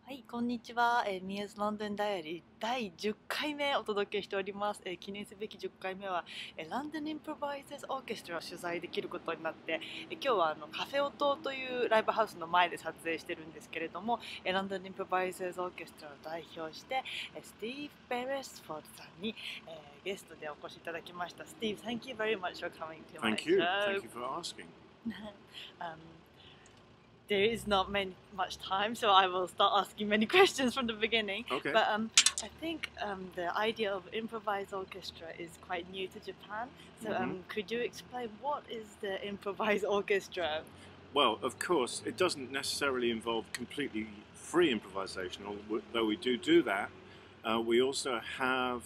はい、こんにちは。ミヤズロンドンダイアリー第10回目お届けしております。記念すべき10回目は、ランドンインプロバイザーズオーケストラを取材できることになって、今日はカフェオトというライブハウスの前で撮影してるんですけれども、ランドンインプロバイザーズオーケストラを代表して、スティーブ・ベレスフォードさんに、ゲストでお越しいただきました。スティーブ、thank you very much for coming to my Thank you. show. Thank you for asking. um, there is not much time, so I will start asking many questions from the beginning. Okay. But I think the idea of improvised orchestra is quite new to Japan. So could you explain what is the improvised orchestra? Well, of course, it doesn't necessarily involve completely free improvisation, although we do that. We also have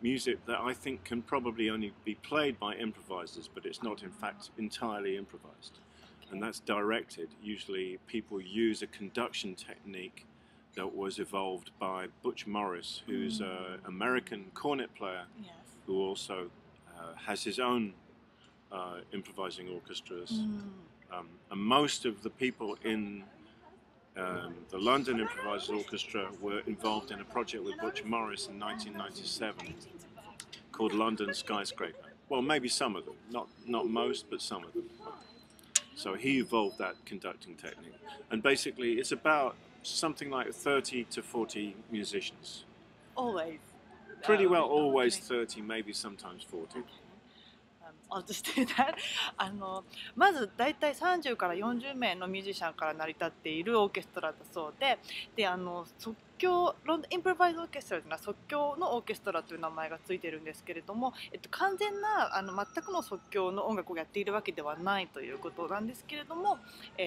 music that I think can probably only be played by improvisers, but it's not in fact entirely improvised. And that's directed. Usually people use a conduction technique that was evolved by Butch Morris, who's an American cornet player, Yes. who also has his own improvising orchestras. And most of the people in the London Improvisers Orchestra were involved in a project with Butch Morris in 1997 called London Skyscraper. Well, maybe some of them, not most, but some of them. So he evolved that conducting technique. And basically it's about something like 30 to 40 musicians. Always. Pretty well always 30, maybe sometimes 40. I'll just do that. まずだいたい30から40名のミュージシャンから成り立っているオーケストラだそうで、即興ロンドンインプロバイズオーケストラというのは即興のオーケストラという名前がついてるんですけれども、完全な全くの即興の音楽をやっているわけではないということなんですけれども、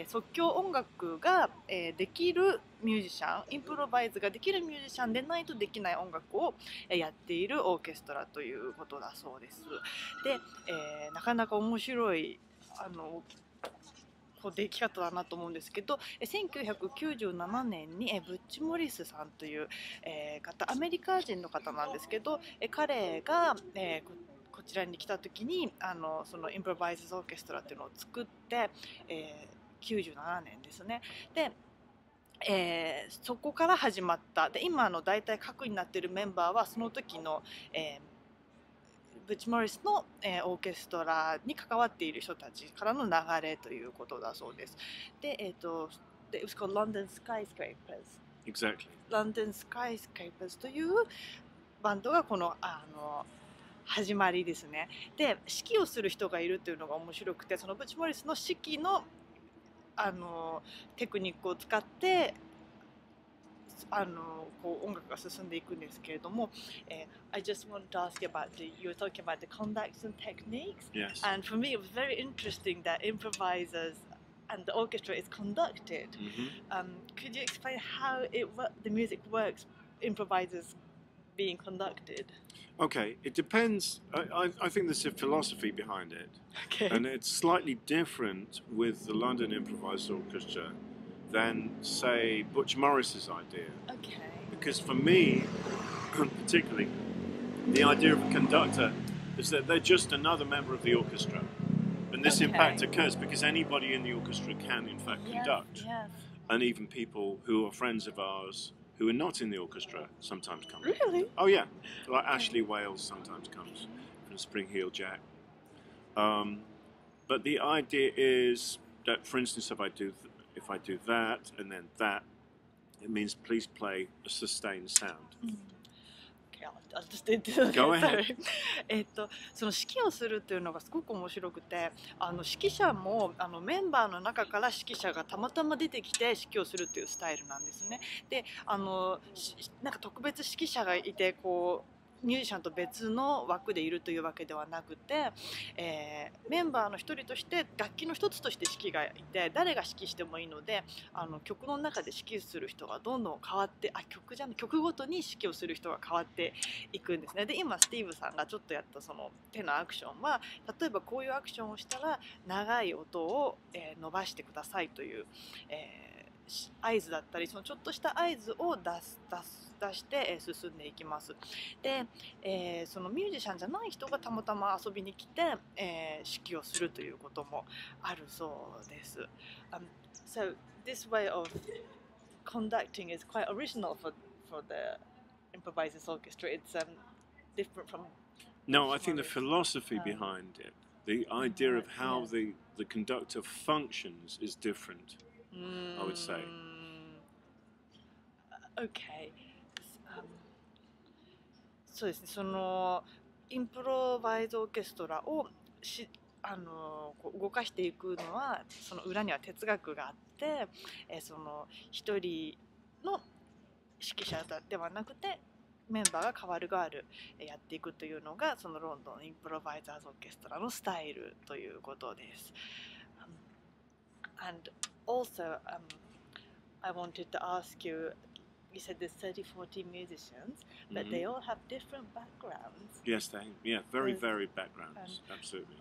即興音楽が、できるミュージシャン、インプロバイズができるミュージシャンでないとできない音楽をやっているオーケストラということだそうです。で、なかなか面白い出来方だなと思うんですけど、1997年にブッチ・モリスさんという方、アメリカ人の方なんですけど、彼がこちらに来た時にそのインプロバイズオーケストラっていうのを作って、97年ですね。でそこから始まった。で今大体核になっているメンバーはその時の、ブッチ・モリスの、オーケストラに関わっている人たちからの流れということだそうです。で、it was called London Skyscrapers. Exactly. London Skyscrapers というバンドがこの始まりですね。で指揮をする人がいるというのが面白くて、そのブッチ・モリスの指揮のテクニックを使ってこう音楽が進んでいくんですけれども、I just wanted to ask you about you were talking about the conduction techniques. Yes. And for me it was very interesting that improvisers and the orchestra is conducted. Could you explain how the music works, improvisers being conducted? Okay, it depends. I think there's a philosophy behind it. Okay. And it's slightly different with the London Improvised Orchestra than, say, Butch Morris's idea. Okay. Because for me, particularly, the idea of a conductor is that they're just another member of the orchestra. And this in fact occurs because anybody in the orchestra can in fact conduct. Yes. And even people who are friends of ours who are not in the orchestra sometimes come. Really? Oh yeah, like Ashley Wales sometimes comes from Spring Heel Jack. But the idea is that, for instance, if I do that and then that, it means please play a sustained sound. I'll just do that. Go ahead. その指揮をするっていうのがすごく面白くて、指揮者もメンバーの中から指揮者がたまたま出てきて指揮をするっていうスタイルなんですね。でなんか特別指揮者がいてこうミュージシャンと別の枠でいるというわけではなくて、メンバーの一人として楽器の一つとして指揮がいて、誰が指揮してもいいので曲の中で指揮する人がどんどん変わって曲ごとに指揮をする人が変わっていくんですね。で今スティーブさんがちょっとやったその手のアクションは、例えばこういうアクションをしたら長い音を、伸ばしてくださいという、合図だったり、そのちょっとした合図を出して、進んでいきます。で、そのミュージシャンじゃない人がたまたま遊びに来て、指揮をするということもあるそうです。So this way of conducting is quite original for the improvisers orchestra. It's different from. No, I think the philosophy behind it, the idea of how the conductor functions is different, I would say. Okay. そうですね。そのインプロバイズオーケストラをこう動かしていくのはその裏には哲学があって、その一人の指揮者ではなくてメンバーが代わる代わるやっていくというのがそのロンドンインプロバイザーズオーケストラのスタイルということです。And also, I wanted to ask you. You said there's 30-40 musicians, but they all have different backgrounds. Yes, very varied backgrounds, absolutely.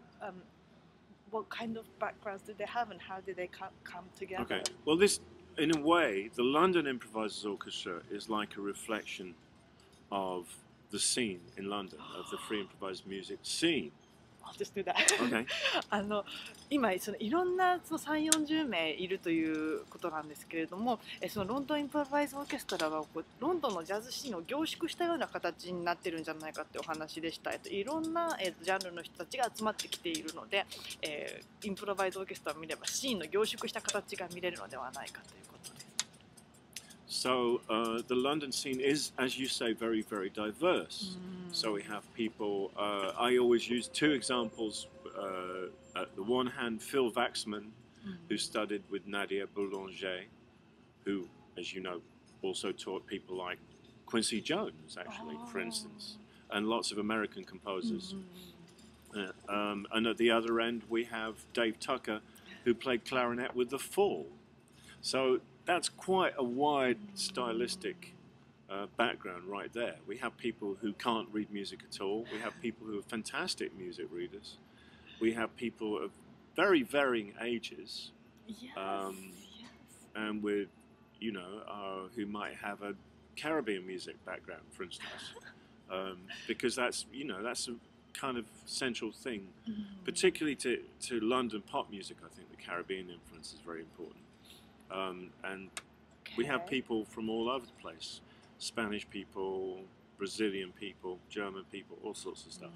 What kind of backgrounds do they have, and how do they come together? Okay, well, this, in a way, the London Improvisers Orchestra is like a reflection of the scene in London, of the free improvised music scene. I'll just do that. Okay. 今そのいろんなその3、40名いるということなんですけれども、そのロンドンインプロバイズオーケストラはこうロンドンのジャズシーンを凝縮したような形になってるんじゃないかってお話でした。いろんなジャンルの人たちが集まってきているので、インプロバイズオーケストラを見ればシーンの凝縮した形が見れるのではないかということです。So the London scene is, as you say, very, very diverse. So we have people. I always use two examples. At the one hand, Phil Waxman, who studied with Nadia Boulanger, who, as you know, also taught people like Quincy Jones, actually, for instance, and lots of American composers. And at the other end, we have Dave Tucker, who played clarinet with The Fall. So that's quite a wide stylistic background right there. We have people who can't read music at all. We have people who are fantastic music readers. We have people of very varying ages. Yes, and with, you know, who might have a Caribbean music background, for instance. Because that's, you know, that's a kind of central thing, particularly to London pop music. I think the Caribbean influence is very important. And we have people from all over the place. Spanish people, Brazilian people, German people, all sorts of stuff.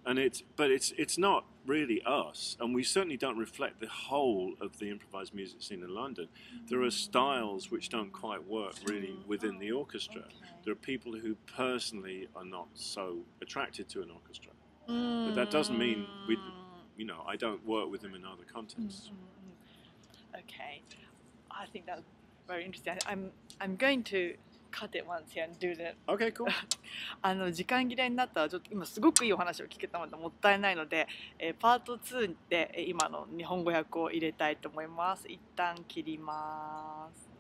And it's not really us, and we certainly don't reflect the whole of the improvised music scene in London. There are styles which don't quite work really within the orchestra. There are people who personally are not so attracted to an orchestra, but that doesn't mean I don't work with them in other contexts. Okay, I think that's very interesting. I'm going to cut it once here and do that. Okay, cool. 時間切れになったらちょっと今すごくいいお話を聞けたのでもったいないので、パート2で今の日本語訳を入れたいと思います。一旦切ります。